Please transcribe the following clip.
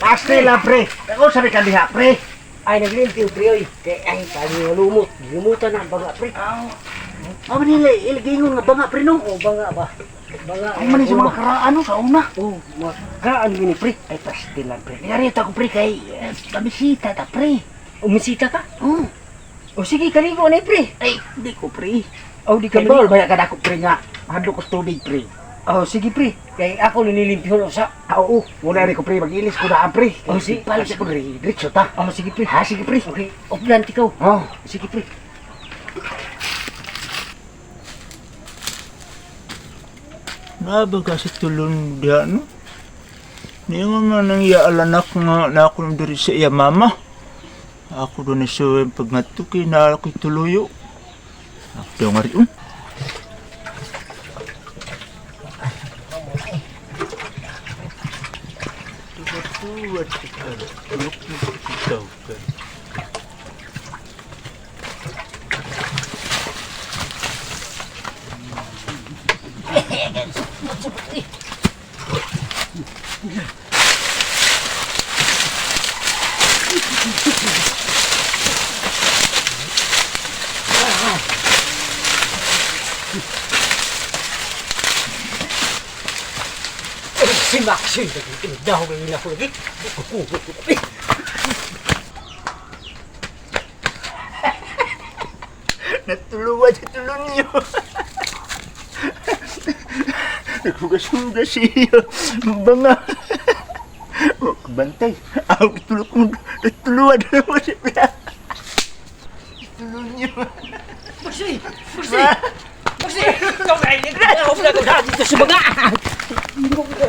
Pastel lang, pre. Ako sabi ka diha, pre. Ay, naglimpyo, pre, oy. Kaya, ay, paano yung lumot. Lumutan na, banga, pre. Ang manila, iligingon nga banga, pre, no? O, banga ba? Banga. Ang manila sa mga karaan, sa una. Oh, makaan gini, pre. Ay, pastel lang, pre. Nangarita ko, pre, kay kamisita ta, pre. Umisita ka? Oh. O, sige, kaligo na, pre. Ay, di ko, pre. O, di Kay ka bawal, baya ka dako, pre, nga. Hando ko sa tubig, pre. Oh, sige, pre. Kaya ako nililimpyo na sa... Oo, muna rin ko, pre. Mag-ilis ko na, pre. Oh, sige. Palas ko, pre. Diretso ta. Oh, sige, pre. Ha, sige, pre. Okay, uplant ikaw. Oh. Sige, pre. Nabaga sa tulong diya, no? Hindi nga man nang ialanak nga na ako nang diri sa iya mama. Ako doon na siya pag natuki na ako'y tuluyo. Ako daw nga rin. Tuwad ka. Tulok mo ikaw ka. Si Maxine, nagdaho ka nila ko lagi. Natuluwad sa tulong niyo. Naghugas-hugas siya. Banga. O, kabantay. Ako tulok mo. Natuluwad na mo siya. Tulong niyo. Maxine! Maxine! Maxine! Ikaw na, ikaw na dito sa mga! Hindi mo kita